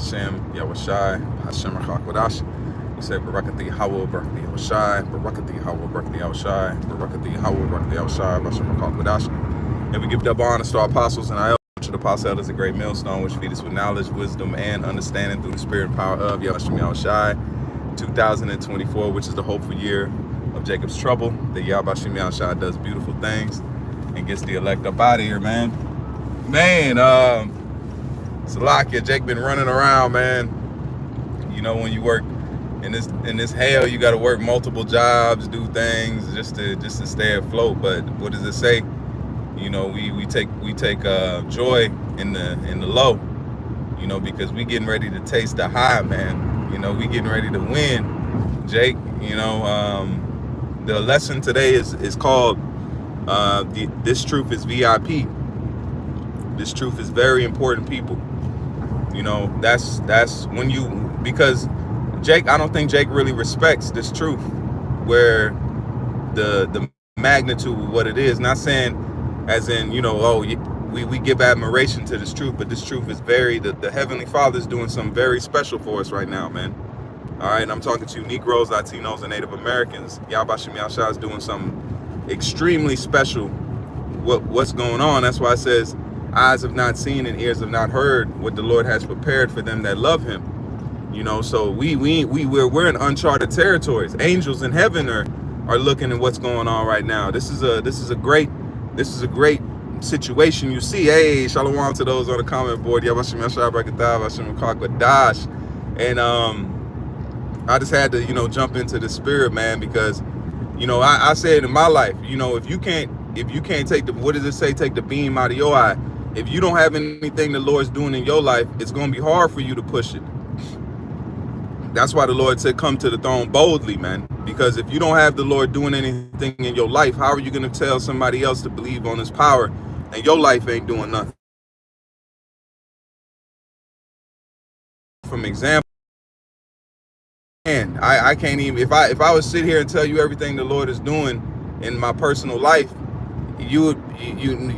Hashem, Yahushai, Hashem Rachak. We say Barakati Hawa, Barakati Yahushai, Barakati Hawa, Barakati Yahushai, Barakati Hawa, Barakati Yahushai, Hashem Rachak. And we give double honors to our apostles and our elders. The apostle elders, a great millstone which feed us with knowledge, wisdom, and understanding through the spirit and power of Yahushem Yahushai. 2024, which is the hopeful year of Jacob's trouble. The Yahushem Yahushai does beautiful things and gets the elect up out of here, man. Salakia, Jake been running around, man. You know, when you work in this hell, you got to work multiple jobs, do things just to stay afloat. But what does it say? You know, we take joy in the low. You know, because we getting ready to taste the high, man. You know, we getting ready to win, Jake. You know, the lesson today is called this truth is VIP. This truth is very important, people. You know, that's when you, because Jake, I don't think Jake really respects this truth, where the magnitude of what it is. Not saying as in, you know, oh, we give admiration to this truth, but this truth is the Heavenly Father is doing something very special for us right now, man. All right, and I'm talking to Negroes, Latinos, and Native Americans. Yahweh Shem Yahshua is doing something extremely special. What's going on? That's why it says, eyes have not seen and ears have not heard what the Lord has prepared for them that love Him. You know, so we're in uncharted territories. Angels in heaven are looking at what's going on right now. This is a great situation. You see, hey, shalom to those on the comment board. And I just had to, you know, jump into the spirit, man, because, you know, I said in my life, you know, if you can't take what does it say? Take the beam out of your eye. If you don't have anything the Lord's doing in your life, it's going to be hard for you to push it. That's why the Lord said, come to the throne boldly, man. Because if you don't have the Lord doing anything in your life, how are you going to tell somebody else to believe on His power and your life ain't doing nothing? From example, and I can't even, if I would sit here and tell you everything the Lord is doing in my personal life, you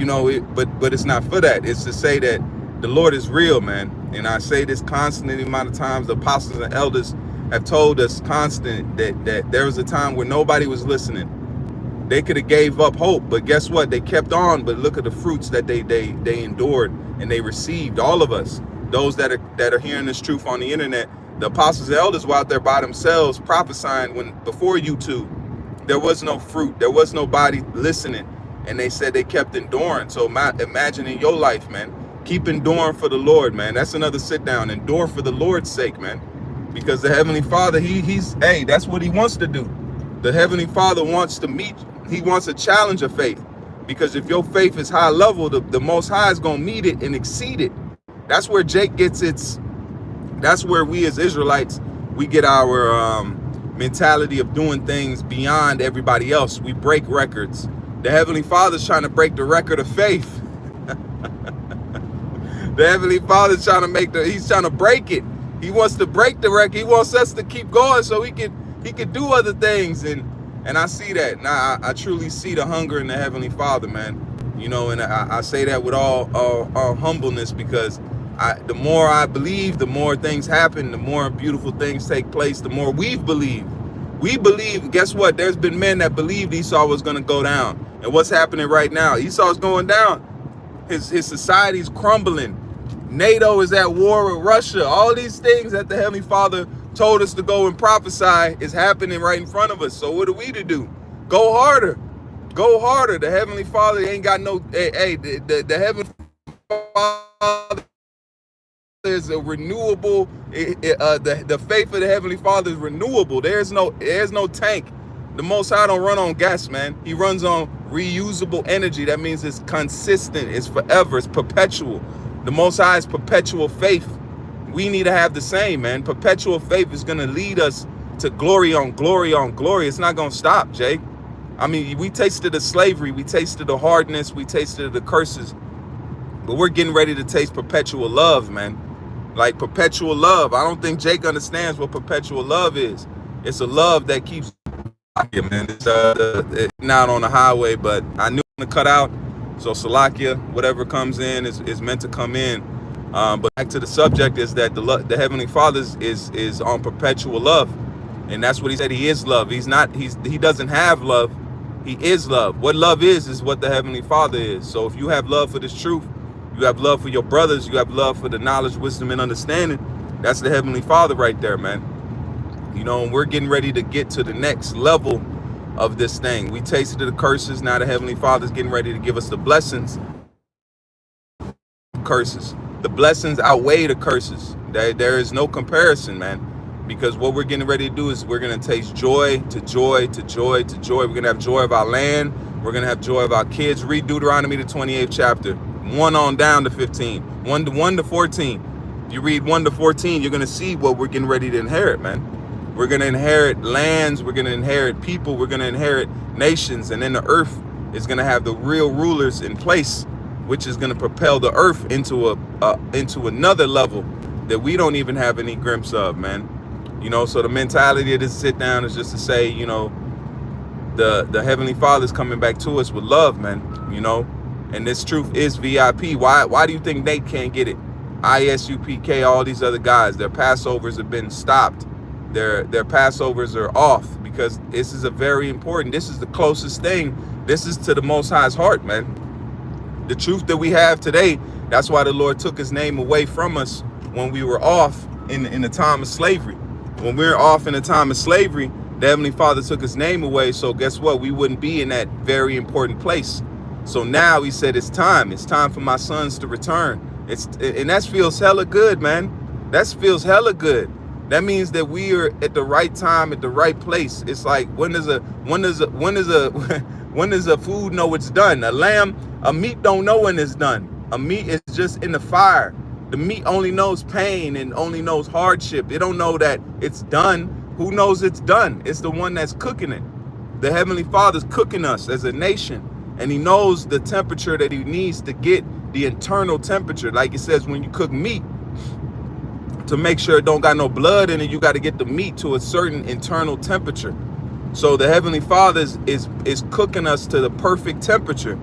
know, but it's not for that. It's to say that the Lord is real, man. And I say this constantly, the amount of times the apostles and elders have told us constant that there was a time where nobody was listening. They could have gave up hope, but guess what? They kept on. But look at the fruits that they endured and they received. All of us, those that are hearing this truth on the internet, the apostles and elders were out there by themselves prophesying when before YouTube, there was no fruit, there was nobody listening. And they said they kept enduring. So imagine in your life, man, keep enduring for the Lord, man. That's another sit down. Endure for the Lord's sake, man. Because the Heavenly Father, he's that's what He wants to do. The Heavenly Father wants to meet, He wants a challenge of faith. Because if your faith is high level, the Most High is going to meet it and exceed it. That's where Jake gets that's where we as Israelites, we get our mentality of doing things beyond everybody else. We break records. The Heavenly Father's trying to break the record of faith. The Heavenly Father's trying to He's trying to break it. He wants to break the record. He wants us to keep going so he could do other things. And I see that. Now I truly see the hunger in the Heavenly Father, man. You know, and I say that with all humbleness, because the more I believe, the more things happen, the more beautiful things take place, the more we've believed. We believe, guess what? There's been men that believed Esau was going to go down. And what's happening right now? Esau's going down. His society's crumbling. NATO is at war with Russia. All these things that the Heavenly Father told us to go and prophesy is happening right in front of us. So what are we to do? Go harder. Go harder. The Heavenly Father ain't got no... the Heavenly Father is a renewable... the faith of the Heavenly Father is renewable. There's no tank. The Most High don't run on gas, man. He runs on reusable energy. That means it's consistent, it's forever, it's perpetual. The Most High is perpetual faith. We need to have the same, man. Perpetual faith is going to lead us to glory on glory on glory. It's not going to stop, Jake. I mean, we tasted the slavery, we tasted the hardness, we tasted the curses, but we're getting ready to taste perpetual love, man. Like perpetual love. I don't think Jake understands what perpetual love is. It's a love that keeps... Yeah, man, it's not on the highway, but I knew to cut out. So Salakia, whatever comes in is meant to come in. But back to the subject is that the Heavenly Father is on perpetual love, and that's what he said. He is love. He doesn't have love. He is love. What love is what the Heavenly Father is. So if you have love for this truth, you have love for your brothers, you have love for the knowledge, wisdom, and understanding. That's the Heavenly Father right there, man. You know, and we're getting ready to get to the next level of this thing. We tasted the curses. Now the Heavenly Father's getting ready to give us the blessings. Curses. The blessings outweigh the curses. There is no comparison, man. Because what we're getting ready to do is we're going to taste joy to joy to joy to joy. We're going to have joy of our land. We're going to have joy of our kids. Read Deuteronomy, the 28th chapter. 1 on down to 15. 1 to 14. If you read 1 to 14, you're going to see what we're getting ready to inherit, man. We're going to inherit lands. We're going to inherit people. We're going to inherit nations. And then the earth is going to have the real rulers in place, which is going to propel the earth into another level that we don't even have any glimpse of, man. You know, so the mentality of this sit down is just to say, you know, the Heavenly Father's coming back to us with love, man. You know, and this truth is VIP. Why do you think Nate can't get it? ISUPK, all these other guys, their Passovers have been stopped. Their Passovers are off because this is a very important. This is the closest thing. This is to the Most High's heart, man. The truth that we have today. That's why the Lord took his name away from us when we were off in the time of slavery. When we were off in the time of slavery, the Heavenly Father took his name away. So guess what? We wouldn't be in that very important place. So now he said, it's time for my sons to return. And that feels hella good, man. That feels hella good. That means that we are at the right time, at the right place. It's like, when does a food know it's done? A meat don't know when it's done. A meat is just in the fire. The meat only knows pain and only knows hardship. It don't know that it's done. Who knows it's done? It's the one that's cooking it. The Heavenly Father's cooking us as a nation, and he knows the temperature that he needs to get the internal temperature. Like it says, when you cook meat, to make sure it don't got no blood in it, you got to get the meat to a certain internal temperature. So the Heavenly Father is cooking us to the perfect temperature,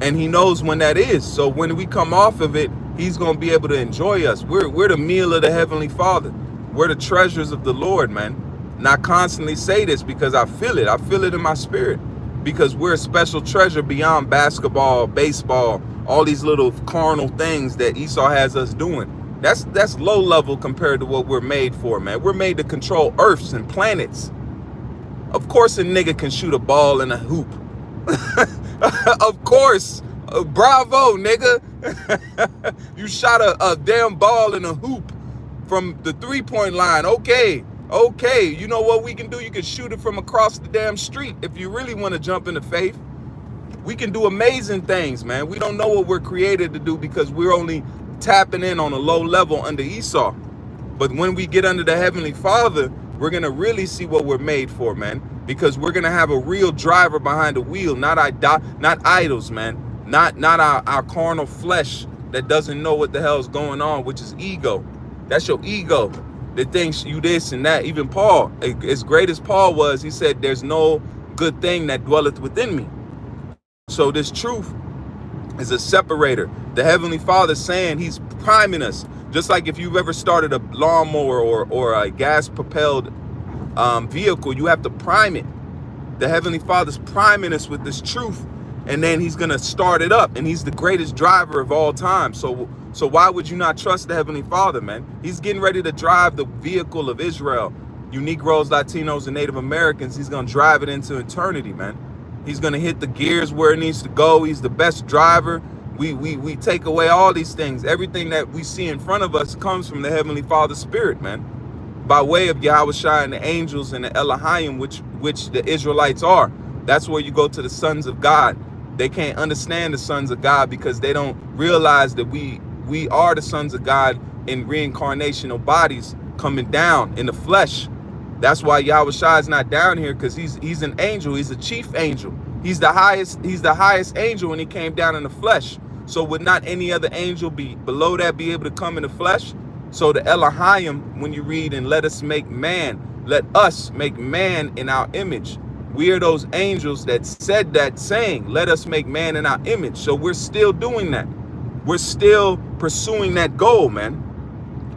and he knows when that is. So when we come off of it, he's going to be able to enjoy us. We're the meal of the Heavenly Father. We're the treasures of the Lord, man. And I constantly say this because I feel it. I feel it in my spirit, because we're a special treasure beyond basketball, baseball, all these little carnal things that Esau has us doing. That's low level compared to what we're made for, man. We're made to control earths and planets. Of course a nigga can shoot a ball in a hoop. Of course. Bravo, nigga. You shot a damn ball in a hoop from the 3-point line. Okay, you know what we can do? You can shoot it from across the damn street if you really want to jump into faith. We can do amazing things, man. We don't know what we're created to do because we're only tapping in on a low level under Esau. But when we get under the Heavenly Father, we're going to really see what we're made for, man. Because we're going to have a real driver behind the wheel, not idols, man. Not our carnal flesh that doesn't know what the hell's going on, which is ego. That's your ego that thinks you this and that. Even Paul, as great as Paul was, he said, there's no good thing that dwelleth within me. So this truth is a separator. The Heavenly Father saying he's priming us. Just like if you've ever started a lawnmower or a gas-propelled vehicle, you have to prime it. The Heavenly Father's priming us with this truth, and then he's going to start it up, and he's the greatest driver of all time. So why would you not trust the Heavenly Father, man? He's getting ready to drive the vehicle of Israel. You Negroes, Latinos, and Native Americans, he's going to drive it into eternity, man. He's going to hit the gears where it needs to go. He's the best driver. We take away all these things. Everything that we see in front of us comes from the Heavenly Father's Spirit, man. By way of Yahushua and the angels and the Elohim, which the Israelites are. That's where you go to the sons of God. They can't understand the sons of God because they don't realize that we are the sons of God in reincarnational bodies coming down in the flesh. That's why Yahushua is not down here, because he's an angel. He's a chief angel. He's the highest angel, and he came down in the flesh. So would not any other angel be below that be able to come in the flesh? So the Elohim, when you read and let us make man in our image. We are those angels that said that saying, let us make man in our image. So we're still doing that. we're still pursuing that goal, man,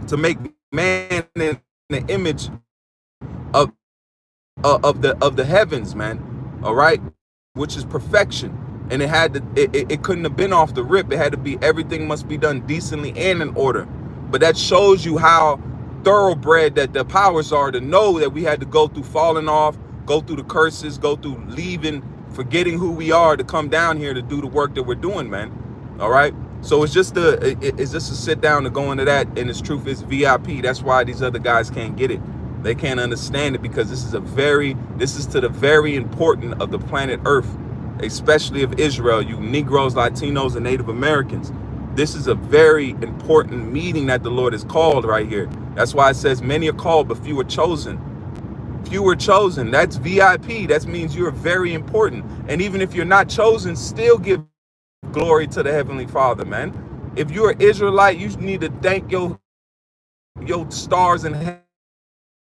to make man in the image of the heavens, man. All right, which is perfection. And it couldn't have been off the rip. It had to be, everything must be done decently and in order. But that shows you how thoroughbred that the powers are, to know that we had to go through falling off, go through the curses, go through leaving, forgetting who we are, to come down here to do the work that we're doing, man. All right. So it's just a sit down to go into that. And its truth is VIP. That's why these other guys can't get it. They can't understand it, because this is to the very important of the planet Earth, especially of Israel, you Negroes, Latinos, and Native Americans. This is a very important meeting that the Lord has called right here. That's why it says many are called, but few are chosen. Few are chosen. That's VIP. That means you're very important. And even if you're not chosen, still give glory to the Heavenly Father, man. If you're an Israelite, you need to thank your stars in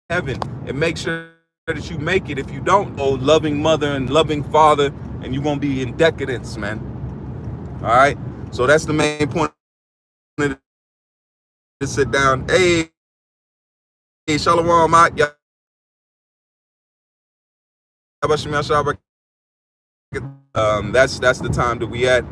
heaven and make sure that you make it. If you don't, oh loving mother and loving father, and you're gonna be in decadence, man. All right. So that's the main point. To sit down. Hey, shalom, Mike. That's the time that we at,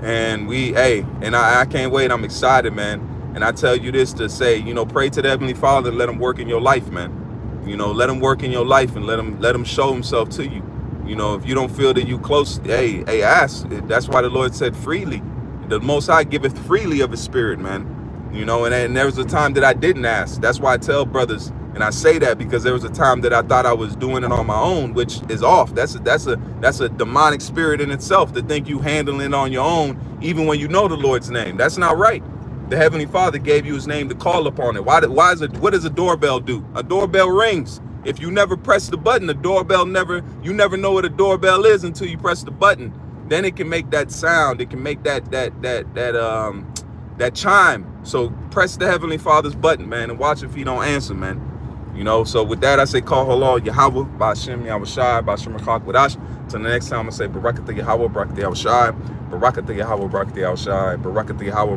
and I can't wait. I'm excited, man. And I tell you this to say, pray to the Heavenly Father and let him work in your life, man. Let him work in your life and let him show himself to you. If you don't feel that you close, hey, ask. That's why the Lord said freely. The Most High giveth freely of his spirit, man. And there was a time that I didn't ask. That's why I tell brothers, and I say that because there was a time that I thought I was doing it on my own, which is off. That's a demonic spirit in itself, to think you handling it on your own, even when you know the Lord's name. That's not right. The Heavenly Father gave you his name to call upon it. What does a doorbell do? A doorbell rings. If you never press the button, you never know what a doorbell is until you press the button. Then it can make that sound. It can make that chime. So press the Heavenly Father's button, man, and watch if he don't answer, man. So with that, I say, call halal Yahweh, Ba'ashem Yahushai, Ba'ashem Rakak Wadash. Till the next time, I say, Barakatah Yahweh, Barakatah Yahushai, Barakatah Yahweh, Barakatah Yahushai, Barakatah Yahweh.